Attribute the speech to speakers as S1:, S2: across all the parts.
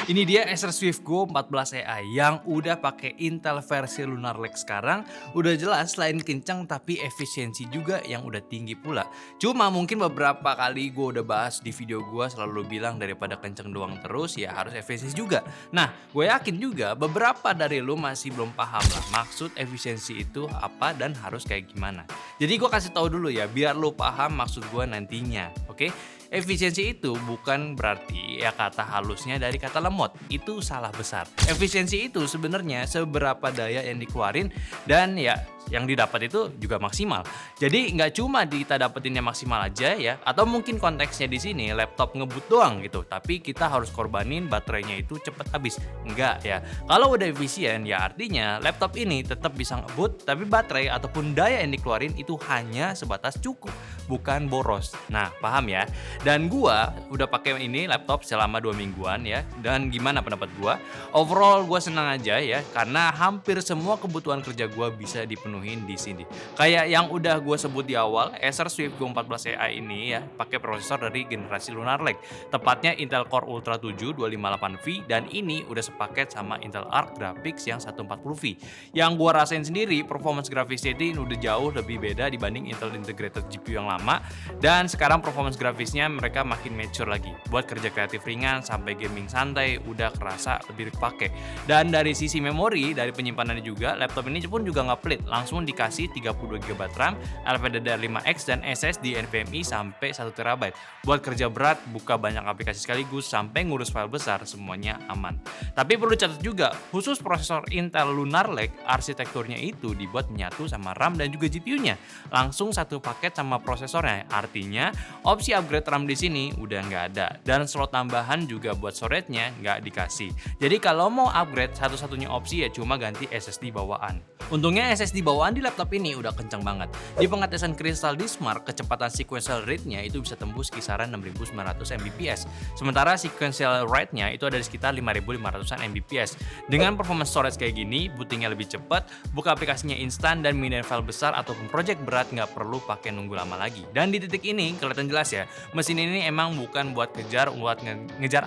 S1: Ini dia Acer Swift Go 14 AI yang udah pakai Intel versi Lunar Lake sekarang. Udah jelas selain kencang tapi efisiensi juga yang udah tinggi pula. Cuma mungkin beberapa kali gue udah bahas di video gue selalu bilang daripada kenceng doang terus ya harus efisiensi juga. Nah, gue yakin juga beberapa dari lu masih belum paham lah maksud efisiensi itu apa dan harus kayak gimana. Jadi gue kasih tahu dulu ya biar lu paham maksud gue nantinya, oke? Efisiensi itu bukan berarti ya kata halusnya dari kata lemot. Itu salah besar. Efisiensi itu sebenarnya seberapa daya yang dikeluarin dan ya yang didapat itu juga maksimal. Jadi nggak cuma kita dapetinnya maksimal aja ya, atau mungkin konteksnya di sini laptop ngebut doang gitu, tapi kita harus korbanin baterainya itu cepet habis. Enggak ya. Kalau udah efisien ya artinya laptop ini tetap bisa ngebut, tapi baterai ataupun daya yang dikeluarin itu hanya sebatas cukup, bukan boros. Nah, paham ya? Dan gua udah pakai ini laptop selama 2 mingguan ya. Dan gimana pendapat gua? Overall gua senang aja ya karena hampir semua kebutuhan kerja gua bisa dipenuhin di sini. Kayak yang udah gua sebut di awal, Acer Swift Go 14 AI ini ya pakai prosesor dari generasi Lunar Lake. Tepatnya Intel Core Ultra 7 258V dan ini udah sepaket sama Intel Arc Graphics yang 140V. Yang gua rasain sendiri performance grafisnya ini udah jauh lebih beda dibanding Intel Integrated GPU yang lama dan sekarang performance grafisnya mereka makin mature lagi. Buat kerja kreatif ringan sampai gaming santai udah kerasa lebih dipakai. Dan dari sisi memori, dari penyimpanannya juga, laptop ini pun juga nggak pelit. Langsung dikasih 32GB RAM, LPDDR5X dan SSD NVMe sampai 1TB. Buat kerja berat, buka banyak aplikasi sekaligus sampai ngurus file besar, semuanya aman. Tapi perlu catat juga, khusus prosesor Intel Lunar Lake, arsitekturnya itu dibuat menyatu sama RAM dan juga GPU-nya. Langsung satu paket sama prosesornya. Artinya, opsi upgrade RAM di sini udah nggak ada dan slot tambahan juga buat storage-nya nggak dikasih. Jadi kalau mau upgrade satu-satunya opsi ya cuma ganti SSD bawaan. Untungnya SSD bawaan di laptop ini udah kencang banget. Di pengetesan Crystal Diskmark, kecepatan sequential rate-nya itu bisa tembus kisaran 6900 Mbps. Sementara sequential write-nya itu ada di sekitar 5500-an Mbps. Dengan performance storage kayak gini, bootingnya lebih cepat, buka aplikasinya instan dan mindahin file besar ataupun project berat nggak perlu pakai nunggu lama lagi. Dan di titik ini kelihatan jelas ya, mesin ini emang bukan buat ngejar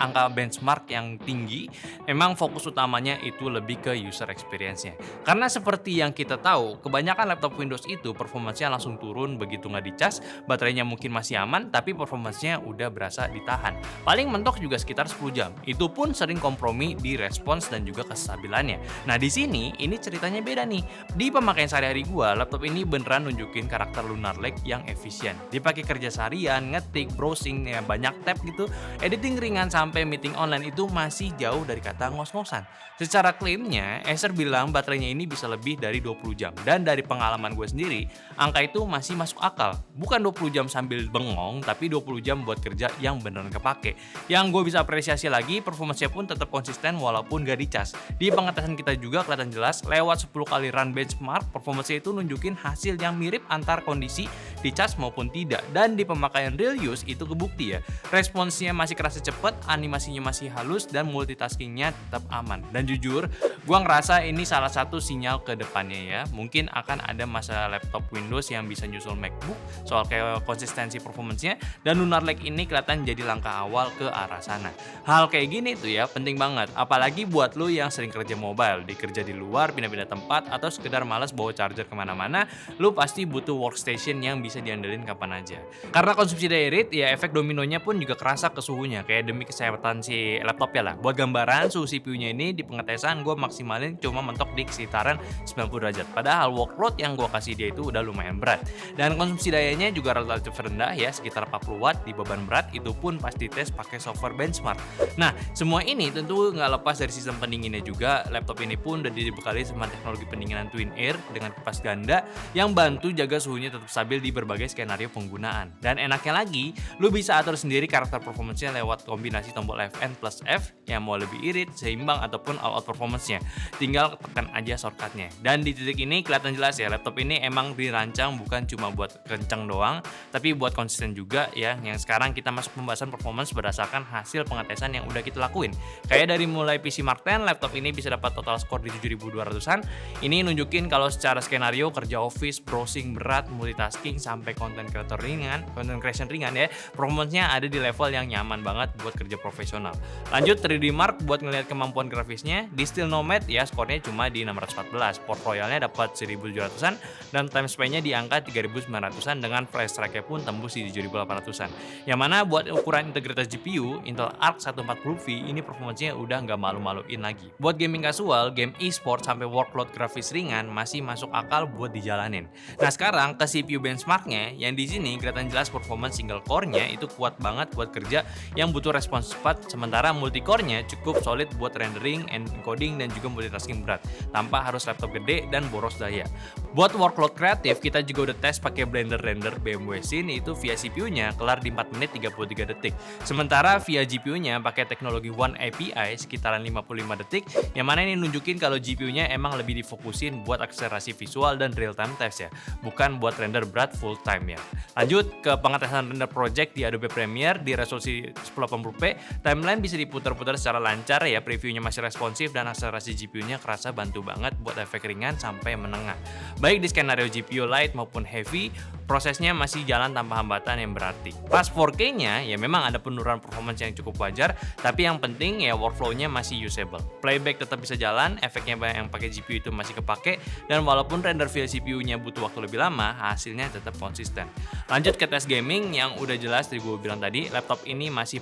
S1: angka benchmark yang tinggi. Memang fokus utamanya itu lebih ke user experience-nya. Karena seperti yang kita tahu, kebanyakan laptop Windows itu performance-nya langsung turun begitu nggak dicas, baterainya mungkin masih aman, tapi performance-nya udah berasa ditahan. Paling mentok juga sekitar 10 jam. Itu pun sering kompromi di respons dan juga kestabilannya. Nah di sini, ini ceritanya beda nih. Di pemakaian sehari-hari gua, laptop ini beneran nunjukin karakter Lunar Lake yang efisien. Dipakai kerja seharian, ngetik, browsing, ya banyak tab gitu, editing ringan sampai meeting online itu masih jauh dari kata ngos-ngosan. Secara klaimnya, Acer bilang baterainya ini bisa lebih dari 20 jam. Dan dari pengalaman gue sendiri, angka itu masih masuk akal. Bukan 20 jam sambil bengong, tapi 20 jam buat kerja yang beneran kepake. Yang gue bisa apresiasi lagi, performance-nya pun tetap konsisten walaupun gak dicas. Di pengetesan kita juga kelihatan jelas, lewat 10 kali run benchmark, performance-nya itu nunjukin hasil yang mirip antar kondisi dicas maupun tidak. Dan di pemakaian real use itu kebukti ya. Responsnya masih kerasa cepat, animasinya masih halus, dan multitaskingnya tetap aman. Dan jujur, gua ngerasa ini salah satu sinyal ke depannya ya. Mungkin akan ada masa laptop Windows yang bisa nyusul MacBook soal kayak konsistensi performance-nya, dan Lunar Lake ini kelihatan jadi langkah awal ke arah sana. Hal kayak gini tuh ya penting banget, apalagi buat lu yang sering kerja mobile, dikerja di luar, pindah-pindah tempat, atau sekedar malas bawa charger kemana-mana, lu pasti butuh workstation yang bisa diandelin kapan aja. Karena konsumsi daya irit, ya efek dominonya pun juga kerasa ke suhunya, kayak demi kesehatan si laptop ya lah. Buat gambaran, suhu CPU-nya ini di pengetesan gue maksimalin cuma mentok di sekitaran 90 derajat. Padahal workload yang gue kasih dia itu udah lumayan berat. Dan konsumsi dayanya juga relatif rendah ya, sekitar 40 watt di beban berat, itu pun pas dites pakai software benchmark. Nah, semua ini tentu nggak lepas dari sistem pendinginnya juga. Laptop ini pun udah dibekali sama teknologi pendinginan Twin Air dengan kipas ganda yang bantu jaga suhunya tetap stabil di berbagai skenario penggunaan. Dan enaknya lagi, lu bisa atur sendiri karakter performance-nya lewat kombinasi tombol Fn plus F yang mau lebih irit, seimbang, ataupun all out performance-nya. Tinggal tekan aja shortcut-nya. Dan di titik ini kelihatan jelas ya, laptop ini emang dirancang bukan cuma buat kencang doang, tapi buat konsisten juga ya. Yang sekarang kita masuk pembahasan performance berdasarkan hasil pengetesan yang udah kita lakuin. Kayak dari mulai PC Mark 10, laptop ini bisa dapat total score di 7200-an. Ini nunjukin kalau secara skenario, kerja office, browsing berat, multitasking, sampai content creation ringan ya, performance-nya ada di level yang nyaman banget buat kerja profesional. Lanjut 3D Mark buat ngelihat kemampuan grafisnya, di Still Nomad ya skornya cuma di 614, port royalnya dapat 1700-an, dan time span-nya di angka 3900-an dengan flash strike-nya pun tembus di 7800-an. Yang mana buat ukuran integritas GPU, Intel Arc 140V ini performance-nya udah nggak malu-maluin lagi. Buat gaming casual, game e-sport sampai workload grafis ringan masih masuk akal buat dijalanin. Nah sekarang ke CPU benchmark-nya, yang di sini kelihatan jelas performance single core-nya itu kuat banget buat kerja yang butuh respons cepat, sementara multi-core-nya cukup solid buat rendering, encoding, dan juga multitasking berat tanpa harus laptop gede dan boros daya. Buat workload kreatif, kita juga udah tes pakai Blender Render BMW Scene itu via CPU-nya kelar di 4 menit 33 detik. Sementara via GPU-nya pakai teknologi One API sekitaran 55 detik, yang mana ini nunjukin kalau GPU-nya emang lebih difokusin buat akselerasi visual dan real time test ya, bukan buat render berat full time ya. Lanjut ke pengetesan render project di Adobe Premiere di resolusi 1080p, timeline bisa diputar-putar secara lancar ya, previewnya masih responsif dan akselerasi GPU-nya kerasa bantu banget buat efek ringan sampai menengah. Baik di skenario GPU light maupun heavy, prosesnya masih jalan tanpa hambatan yang berarti. Pas 4K-nya ya memang ada penurunan performance yang cukup wajar, tapi yang penting ya workflow-nya masih usable. Playback tetap bisa jalan, efeknya yang pakai GPU itu masih kepake, dan walaupun render via CPU-nya butuh waktu lebih lama, hasilnya tetap konsisten. Lanjut ke tes gaming, yang udah jelas tadi gue bilang tadi, laptop ini masih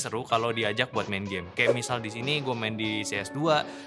S1: seru kalau diajak buat main game. Kayak misal di sini gue main di CS2,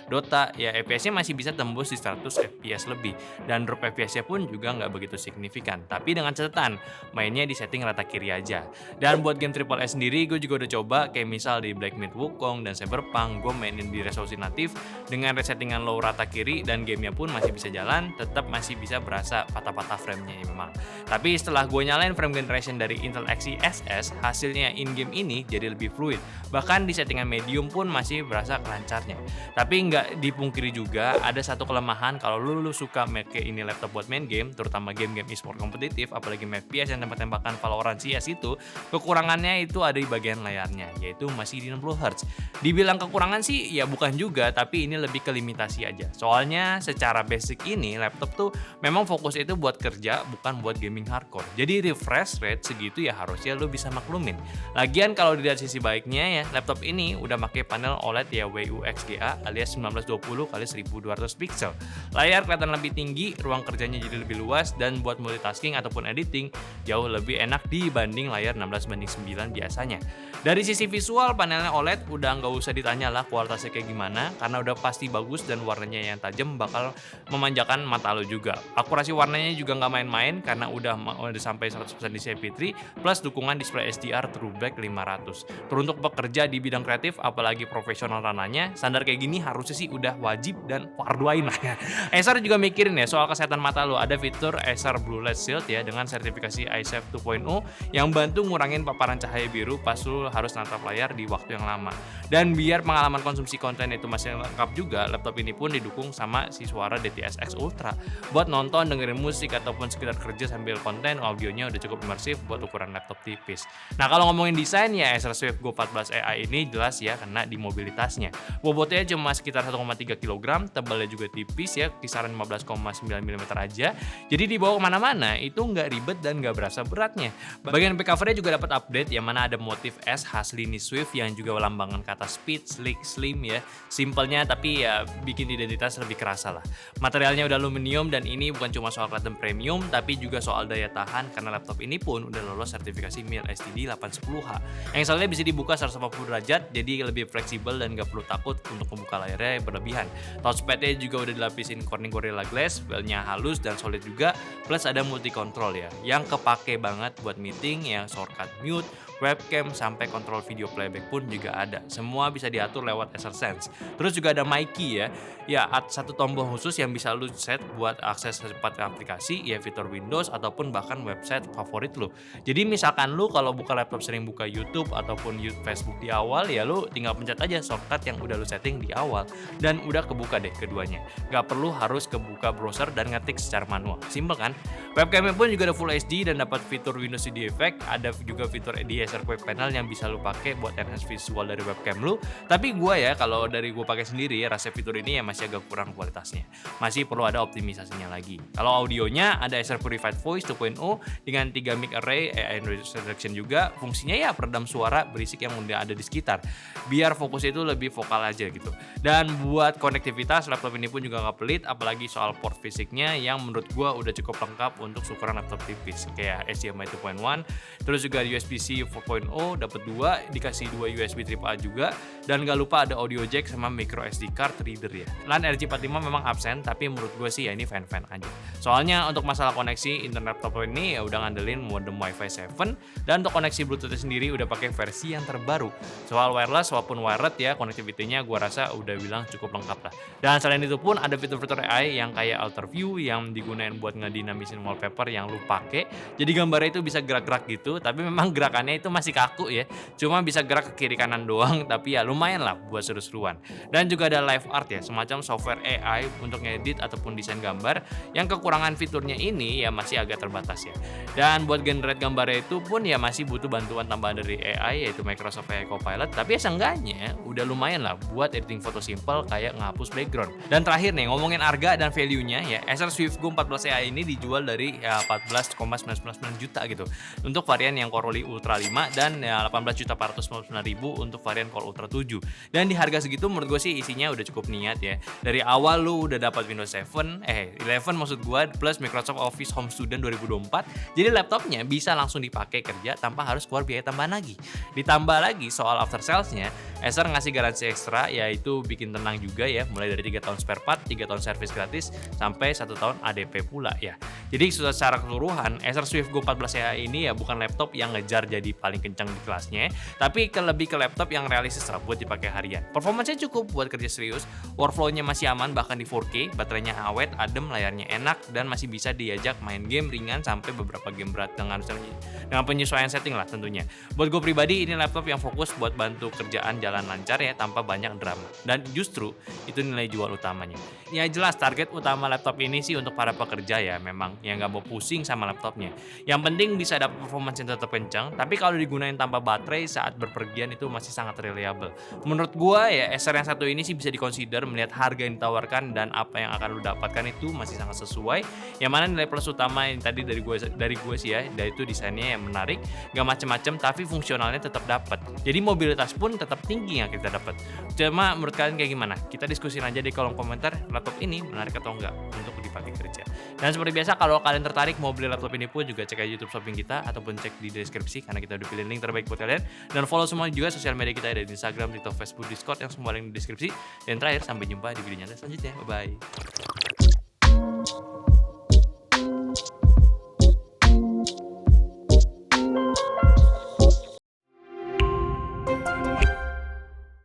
S1: Dota, ya FPS-nya masih bisa tembus di 100 FPS lebih, dan drop FPS-nya pun juga nggak begitu signifikan. Tapi dengan catatan, mainnya di setting rata kiri aja. Dan buat game AAA sendiri, gue juga udah coba kayak misal di Black Myth Wukong dan Cyberpunk, gue mainin di resolusi natif dengan resettingan low rata kiri, dan gamenya pun masih bisa jalan, tetap masih bisa berasa patah-patah framenya ya memang. Tapi setelah gue nyalain frame generation dari Intel Xe SS, hasilnya in-game ini jadi lebih fluid. Bahkan di settingan medium pun masih berasa kelancarnya. Tapi nggak dipungkiri juga, ada satu kelemahan kalau lu suka make ini laptop buat main game, terutama game-game e-sport kompetitif, apalagi game FPS yang tembak-tembakan Valorant CS itu, kekurangannya itu ada di bagian layarnya, yaitu masih di 60Hz. Dibilang kekurangan sih, ya bukan juga, tapi ini lebih ke limitasi aja. Soalnya secara basic ini, laptop tuh memang fokus itu buat kerja, bukan buat gaming hardcore. Jadi refresh rate segitu ya harusnya lu bisa maklumin. Lagian kalau dilihat sisi baiknya ya, laptop ini udah pakai panel OLED ya WUXGA alias 1920x1200 pixel. Layar kelihatan lebih tinggi, ruang kerjanya jadi lebih luas, dan buat multitasking ataupun editing jauh lebih enak dibanding layar 16:9 biasanya. Dari sisi visual, panelnya OLED udah nggak usah ditanya lah kualitasnya kayak gimana, karena udah pasti bagus dan warnanya yang tajam bakal memanjakan mata lo juga. Akurasi warnanya juga nggak main-main karena udah sampai 100% di CP3 plus dukungan display SDR TrueBlack 500. Teruntuk pekerja di bidang kreatif apalagi profesional ranahnya, standar kayak gini harusnya sih udah wajib dan fardu ain lah ya. Acer juga mikirin ya soal kesehatan mata lo. Ada fitur Acer Blue Light Shield ya dengan sertifikasi iSafe 2.0 yang bantu ngurangin paparan cahaya biru pas lo harus natap layar di waktu yang lama. Dan biar pengalaman konsumsi konten itu masih lengkap juga, laptop ini pun didukung sama si suara DTS:X Ultra buat nonton, dengerin musik, ataupun sekedar kerja sambil konten. Audionya udah cukup imersif buat ukuran laptop tipis. Nah kalau ngomongin desain ya, Acer Swift Go 14 AI ini jelas ya kena di mobilitasnya. Bobotnya cuma sekitar 1,3 kg, tebalnya juga tipis ya, kisaran 15,9 mm aja. Jadi dibawa kemana-mana itu nggak ribet dan nggak berasa beratnya. Bagian back covernya juga dapat update, yang mana ada motif S khas lini Swift yang juga lambangkan kata speed, sleek, slim ya. Simpelnya tapi ya bikin identitas lebih kerasa lah. Materialnya udah aluminium, dan ini bukan cuma soal kelihatan premium, tapi juga soal daya tahan karena laptop ini pun udah lolos sertifikasi MIL STD 810H. Yang soalnya bisa dibuka 180 derajat, jadi lebih fleksibel dan gak perlu takut untuk membuka layarnya berlebihan. Touchpad-nya juga udah dilapisin Corning Gorilla Glass, feel-nya halus dan solid juga, plus ada multi control ya, yang kepake banget buat meeting ya, shortcut mute, webcam, sampai kontrol video playback pun juga ada. Semua bisa diatur lewat Acer Sense. Terus juga ada MyKey ya. Ya, satu tombol khusus yang bisa lu set buat akses cepat ke aplikasi, ya fitur Windows ataupun bahkan website favorit lu. Jadi misalkan lu kalau buka laptop sering buka YouTube ataupun Facebook di awal, ya lu tinggal pencet aja shortcut yang udah lu setting di awal dan udah kebuka deh keduanya. Gak perlu harus kebuka browser dan ngetik secara manual. Simple kan? Webcamnya pun juga ada Full HD dan dapat fitur Windows CD Effect. Ada juga fitur di Acer Quick Panel yang bisa lu pakai buat enhance visual dari webcam lu. Tapi gua ya kalau dari gua pakai sendiri ya, rasa fitur ini ya masih agak kurang kualitasnya. Masih perlu ada optimisasinya lagi. Kalau audionya ada Acer Purified Voice 2.0 dengan 3 mic array, AI noise reduction juga. Fungsinya ya peredam suara berisik yang udah ada di sekitar. Biar fokusnya itu lebih vokal aja gitu. Dan buat konektivitas laptop ini pun juga nggak pelit, apalagi soal port fisiknya yang menurut gua udah cukup lengkap untuk ukuran laptop tipis kayak HDMI 2.1, terus juga USB-C 4.0 dapat 2, dikasih 2 USB AAA juga, dan gak lupa ada audio jack sama micro SD card reader ya. LAN RJ45 memang absen, tapi menurut gue sih ya ini fan-fan aja. Soalnya untuk masalah koneksi internet laptop ini ya udah ngandelin modem Wi-Fi 7, dan untuk koneksi Bluetooth sendiri udah pakai versi yang terbaru. Soal wireless walaupun wired ya, konektivitinya gue rasa udah bilang cukup lengkap lah. Dan selain itu pun ada fitur-fitur AI yang kayak Alter View yang digunain buat ngedinamisin wallpaper yang lu pakai. Jadi gambarnya itu bisa gerak-gerak gitu, tapi memang gerakannya itu masih kaku ya. Cuma bisa gerak ke kiri kanan doang, tapi ya lumayan lah buat seru-seruan. Dan juga ada live art ya, semacam software AI untuk ngedit ataupun desain gambar yang kekurangan fiturnya ini ya masih agak terbatas ya. Dan buat generate gambarnya itu pun ya masih butuh bantuan tambahan dari AI yaitu Microsoft AI Copilot, tapi ya seenggaknya udah lumayan lah buat editing foto simple kayak ngapus background. Dan terakhir nih ngomongin harga dan value-nya ya, Acer Swift Go 14 AI ini dijual dari ya 14,999 juta gitu untuk varian yang Core Ultra 5 dan ya 18.499.000 untuk varian Core Ultra 7. Dan di harga segitu menurut gue sih isinya udah cukup niat ya. Dari awal lu udah dapat Windows 11 maksud gue plus Microsoft Office Home Student 2024. Jadi laptopnya bisa langsung dipakai kerja tanpa harus keluar biaya tambahan lagi. Ditambah lagi soal after sales-nya, Acer ngasih garansi ekstra yaitu bikin tenang juga ya, mulai dari 3 tahun spare part, 3 tahun service gratis sampai 1 tahun ADP pula ya. Jadi secara keseluruhan Acer Swift Go 14 AI ini ya bukan laptop yang ngejar jadi paling kencang di kelasnya, tapi lebih ke laptop yang realistis lah buat dipakai harian. Performanya cukup buat kerja serius, workflow-nya masih aman bahkan di 4K, baterainya awet, adem, layarnya enak dan masih bisa diajak main game ringan sampai beberapa game berat dengan penyesuaian setting lah tentunya. Buat gue pribadi ini laptop yang fokus buat bantu kerjaan jalan lancar ya tanpa banyak drama. Dan justru itu nilai jual utamanya. Ya jelas target utama laptop ini sih untuk para pekerja ya memang yang nggak mau pusing sama laptopnya. Yang penting bisa dapat performance yang tetap kencang, tapi kalau digunain tanpa baterai saat berpergian itu masih sangat reliable. Menurut gua ya Acer yang satu ini sih bisa dikonsider melihat harga yang ditawarkan dan apa yang akan lu dapatkan itu masih sangat sesuai. Yang mana nilai plus utama yang tadi dari gue sih ya, yaitu desainnya yang menarik, nggak macem-macem tapi fungsionalnya tetap dapat. Jadi mobilitas pun tetap tinggi yang kita dapat. Cuma menurut kalian kayak gimana? Kita diskusin aja di kolom komentar laptop ini menarik atau enggak untuk dipakai kerja. Dan seperti biasa kalau kalian tertarik mau beli laptop ini pun juga cek aja YouTube Shopping kita ataupun cek di deskripsi karena kita udah pilih link terbaik buat kalian. Dan follow semua juga sosial media kita ada di Instagram, TikTok, Facebook, Discord yang semua link di deskripsi. Dan terakhir sampai jumpa di video nyata selanjutnya. Bye bye.